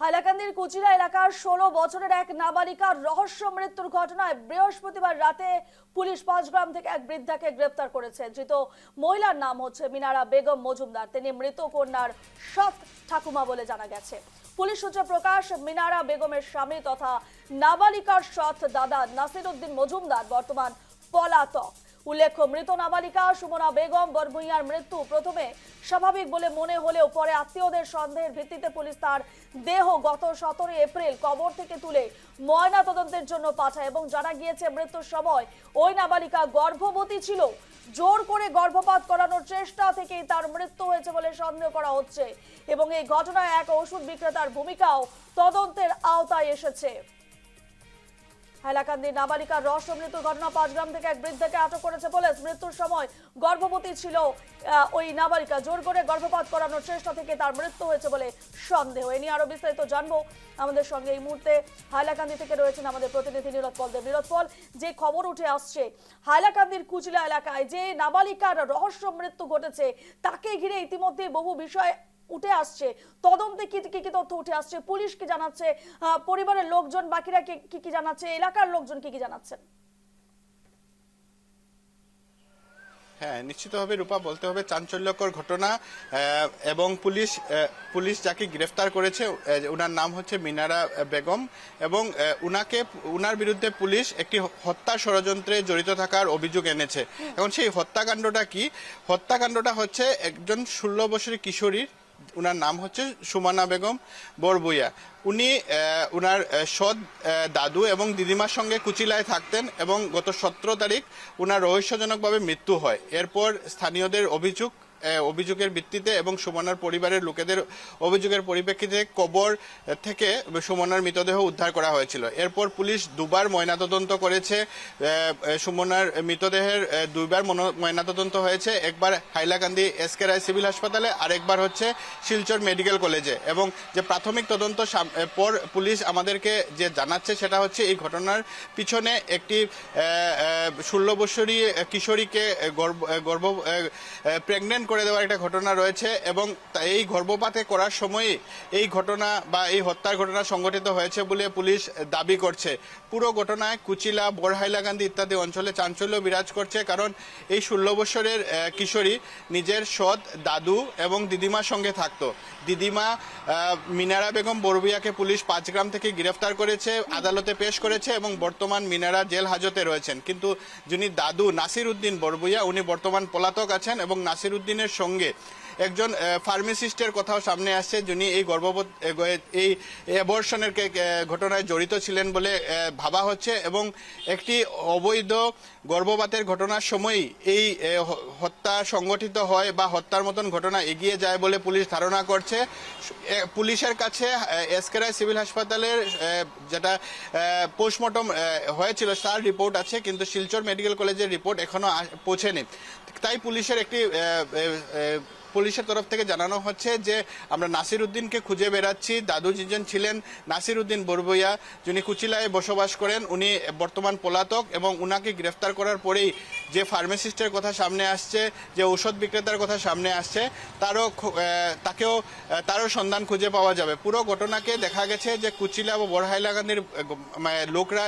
হাইলাকান্দির কুচিলা এলাকার 16 বছরের এক নাবালিকার রহস্য মৃত্যুর ঘটনায় বৃহস্পতিবার রাতে পুলিশ পাঁচগ্রাম থেকে এক বৃদ্ধাকে গ্রেফতার করেছে। ধৃত মহিলার নাম হচ্ছে মিনারা বেগম মজুমদার। তিনি মৃত কন্যার সৎ ঠাকুমা বলে জানা গেছে। পুলিশ সূত্রে প্রকাশ, মিনারা বেগমের স্বামী তথা নাবালিকার সৎ দাদা নাসির উদ্দিন মজুমদার বর্তমান পলাতক। উল্লেখ্য, মৃত নাবালিকা সুমনা বেগম বরভূঁইয়ার মৃত্যু প্রথমে স্বাভাবিক বলে মনে হলেও পরে আত্মীয়দের সন্দেহের ভিত্তিতে পুলিশ তার দেহ গত 17 এপ্রিল কবর থেকে তুলে ময়না তদন্তের জন্য পাঠায় এবং জানা গিয়েছে মৃত্যুর সময় ওই নাবালিকা গর্ভবতী ছিল। জোর করে গর্ভপাত করানোর চেষ্টা থেকেই তার মৃত্যু হয়েছে বলে সন্দেহ করা হচ্ছে এবং এই ঘটনায় এক ওষুধ বিক্রেতার ভূমিকাও তদন্তের আওতায় এসেছে। হাইলাকান্দির নাবালিকার রহস্য মৃত্যুর ঘটনা পাঁচগ্রাম থেকে এক বৃদ্ধাকে আটক করেছে পুলিশ। মৃত্যুর সময় গর্ভবতী ছিল ওই নাবালিকা। জোর করে গর্ভপাত করানোর চেষ্টা থেকে তার মৃত্যু হয়েছে বলে সন্দেহ। এ নিয়ে আরো বিস্তারিত জানবো। আমাদের সঙ্গে এই মুহূর্তে হাইলাকান্দি থেকে রয়েছেন আমাদের প্রতিনিধি নীরদ পল দেব। নীরদ পল, যে খবর উঠে আসছে হাইলাকান্দির কুচিলা এলাকায় যে নাবালিকার রহস্য মৃত্যু ঘটেছে তাকে ঘিরে ইতিমধ্যে বহু বিষয় উঠে আসছে, তদন্তে কি কি তথ্য উঠে আসছে, পুলিশ কি জানাচ্ছে, পরিবারের লোকজন বাকিরা কি জানাচ্ছে, এলাকার লোকজন কি জানাচ্ছেন? হ্যাঁ, নিশ্চিতভাবে রূপা, বলতে হবে চাঞ্চল্যকর ঘটনা। এবং পুলিশ যাকে গ্রেফতার করেছে ওনার নাম হচ্ছে মিনারা বেগম এবং উনার বিরুদ্ধে পুলিশ একটি হত্যা ষড়যন্ত্রে জড়িত থাকার অভিযোগ এনেছে। এখন সেই হত্যাকাণ্ডটা কি? হত্যাকাণ্ডটা হচ্ছে একজন 16 বছরের কিশোরীর, উনার নাম হচ্ছে সুমনা বেগম বরভূঁইয়া। উনি উনার সৎ দাদু এবং দিদিমার সঙ্গে কুচিলায় থাকতেন এবং গত 17 তারিখ উনার রহস্যজনকভাবে মৃত্যু হয়। এরপর স্থানীয়দের অভিযোগের ভিত্তিতে এবং সুমনার পরিবারের লোকেদের অভিযোগের পরিপ্রেক্ষিতে কবর থেকে সুমনার মৃতদেহ উদ্ধার করা হয়েছিল। এরপর পুলিশ দুবার ময়নাতদন্ত করেছে। সুমনার মৃতদেহের দুইবার ময়নাতদন্ত হয়েছে, একবার হাইলাকান্দি এসকে রায় সিভিল হাসপাতালে, আরেকবার হচ্ছে শিলচর মেডিকেল কলেজে। এবং যে প্রাথমিক তদন্ত পর পুলিশ আমাদেরকে যে জানাচ্ছে সেটা হচ্ছে এই ঘটনার পিছনে একটি 16 বছরী কিশোরীকে প্রেগনেন্ট করে দেওয়ার একটা ঘটনা রয়েছে এবং এই গর্ভপাতে করার সময় এই ঘটনা বা এই হত্যার ঘটনা সংঘটিত হয়েছে বলে পুলিশ দাবি করছে। পুরো ঘটনায় কুচিলা, হাইলাকান্দি ইত্যাদি অঞ্চলে চাঞ্চল্য বিরাজ করছে, কারণ এই 16 বছরের কিশোরী নিজের সৎ দাদু এবং দিদিমার সঙ্গে থাকতো। দিদিমা মিনারা বেগম বরভূঁইয়াকে পুলিশ পাঁচগ্রাম থেকে গ্রেফতার করেছে, আদালতে পেশ করেছে এবং বর্তমান মিনারা জেল হাজতে রয়েছেন। কিন্তু যিনি দাদু নাসির উদ্দিন বরভূঁইয়া, উনি বর্তমান পলাতক আছেন এবং নাসির উদ্দিনের সঙ্গে একজন ফার্মাসিস্টের কথাও সামনে আসছে, যিনি এই অ্যাবর্শনের ঘটনায় জড়িত ছিলেন বলে ভাবা হচ্ছে এবং একটি অবৈধ গর্ভপাতের ঘটনার সময়ই এই হত্যা সংগঠিত হয় বা হত্যার মতন ঘটনা এগিয়ে যায় বলে পুলিশ ধারণা করছে। পুলিশের কাছে এসকে রায় সিভিল হাসপাতালের যেটা পোস্টমর্টম হয়েছিল তার রিপোর্ট আছে, কিন্তু শিলচর মেডিকেল কলেজের রিপোর্ট এখনো পৌঁছেনি। তাই পুলিশের তরফ থেকে জানানো হচ্ছে যে আমরা নাসির উদ্দিনকে খুঁজে বেড়াচ্ছি। দাদু যিনি ছিলেন নাসির উদ্দিন বরভূঁইয়া, যিনি কুচিলায় বসবাস করেন, উনি বর্তমান পলাতক এবং উনাকে গ্রেফতার করার পরেই যে ফার্মাসিস্টের কথা সামনে আসছে, যে ঔষধ বিক্রেতার কথা সামনে আসছে, তারও সন্ধান খুঁজে পাওয়া যাবে। পুরো ঘটনাকে দেখা গেছে যে কুচিলা ও হাইলাকান্দির লোকরা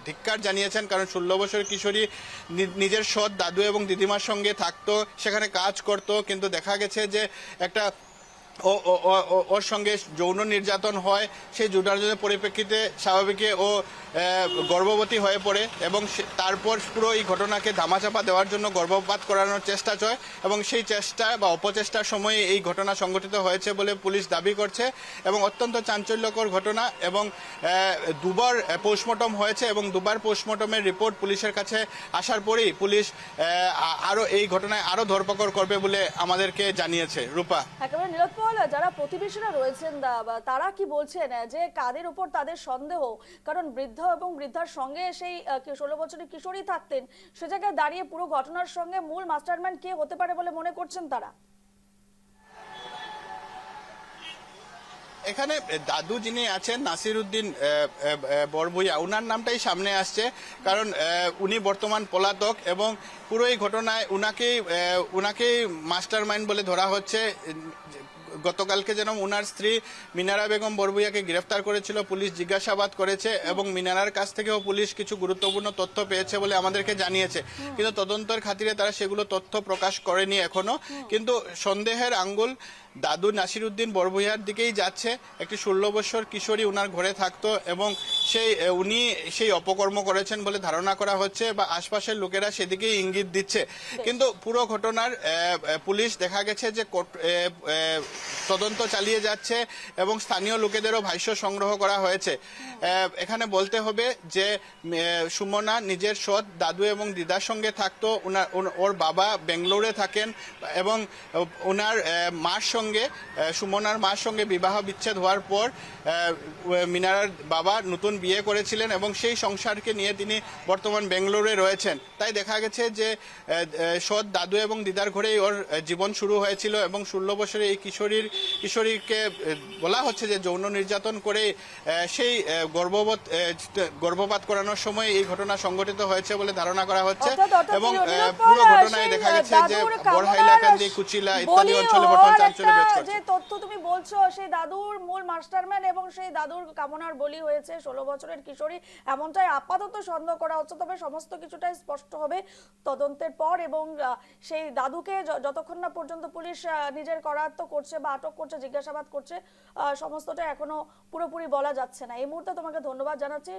ধিক্কার জানিয়েছেন, কারণ 16 বছরের কিশোরী নিজের সৎ দাদু এবং দিদিমার সঙ্গে থাকতো, সেখানে কাজ করত, কিন্তু দেখা গেছে যে একটা ওর সঙ্গে যৌন নির্যাতন হয়। সেই যৌনার্জনের পরিপ্রেক্ষিতে স্বাভাবিকে ও গর্ভবতী হয়ে পড়ে এবং তারপর পুরো এই ঘটনাকে ধামাচাপা দেওয়ার জন্য গর্ভপাত করানোর চেষ্টা চলে এবং সেই চেষ্টা বা অপচেষ্টার সময়ে এই ঘটনা সংঘটিত হয়েছে বলে পুলিশ দাবি করছে। এবং অত্যন্ত চাঞ্চল্যকর ঘটনা এবং দুবার পোস্টমর্টম হয়েছে এবং দুবার পোস্টমর্টমের রিপোর্ট পুলিশের কাছে আসার পরেই পুলিশ এই ঘটনায় আরো ধরপাকড় করবে বলে আমাদেরকে জানিয়েছে। রূপা, একেবারে নীরদ পল, যারা প্রতিবেশীরা রয়েছেন তারা কি বলছেন যে কাদের উপর তাদের সন্দেহ? কারণ বৃদ্ধ এবং বৃদ্ধার সঙ্গে সেই 16 বছরের কিশোরী থাকতেন, সে জায়গায় দাঁড়িয়ে পুরো ঘটনার সঙ্গে মূল মাস্টারমাইন্ড কে হতে পারে বলে মনে করছেন তারা? এখানে দাদু যিনি আছেন নাসির উদ্দিন বরভূঁইয়া, উনার নামটাই সামনে আসছে, কারণ উনি বর্তমান পলাতক এবং পুরো এই ঘটনায় উনাকেই মাস্টারমাইন্ড বলে ধরা হচ্ছে। গতকালকে যেন উনার স্ত্রী মিনারা বেগম বরভুইয়াকে গ্রেফতার করেছিল, পুলিশ জিজ্ঞাসাবাদ করেছে এবং মিনারার কাছ থেকেও পুলিশ কিছু গুরুত্বপূর্ণ তথ্য পেয়েছে বলে আমাদেরকে জানিয়েছে, কিন্তু তদন্তের খাতিরে তারা সেগুলো তথ্য প্রকাশ করেনি এখনো। কিন্তু সন্দেহের আঙ্গুল দাদু নাসিরউদ্দিন বরভুইয়ার দিকেই যাচ্ছে। একটি 16 বছর কিশোরী উনার ঘরে থাকতো এবং উনি সেই অপকর্ম করেছেন বলে ধারণা করা হচ্ছে বা আশপাশের লোকেরা সেদিকেই ইঙ্গিত দিচ্ছে। কিন্তু পুরো ঘটনার পুলিশ দেখা গেছে যে তদন্ত চালিয়ে যাচ্ছে এবং স্থানীয় লোকেদেরও ভাষ্য সংগ্রহ করা হয়েছে। এখানে বলতে হবে যে সুমনা নিজের সৎ দাদু এবং দিদার সঙ্গে থাকতো। ওর বাবা বেঙ্গালুরুতে থাকেন এবং ওনার মার সঙ্গে, সুমনার মার সঙ্গে বিবাহ বিচ্ছেদ হওয়ার পর মিনারার বাবা নতুন বিয়ে করেছিলেন এবং সেই সংসারকে নিয়ে তিনি বর্তমান বেঙ্গালুরুতে রয়েছেন। তাই দেখা গেছে যে সৎ দাদু এবং দিদার ঘরেই ওর জীবন শুরু হয়েছিল এবং 16 বছরের এই কিশোরীকে বলা হচ্ছে যে যৌন নির্যাতন করে সেই গর্ভপাত করানোর সময় এই ঘটনা সংঘটিত হয়েছে বলে ধারণা করা হচ্ছে। এবং পুরো ঘটনায় দেখা গেছে যে বড়হাইলাকান্দি, কুচিলা ইত্যাদি অঞ্চলে বর্তমান চাঞ্চল্য বিরাজ করছে। যে তথ্য তুমি বলছো, সেই দাদুর মূল মাস্টারম্যান এবং সেই দাদুর কামনার বলি হয়েছে 16 বছরের কিশোরী, এমনটাই আপাতত সন্দেহ করা হচ্ছে। তবে সমস্ত কিছুটাই স্পষ্ট হবে তদন্তের পর এবং সেই দাদুকে যতক্ষণ না পর্যন্ত পুলিশ নিজের করায়ত্ত করছে বা আটক করছে, জিজ্ঞাসাবাদ করছে, সমস্তটা এখনো পুরোপুরি বলা যাচ্ছে না। এই মুহূর্তে তোমাকে ধন্যবাদ জানাচ্ছি।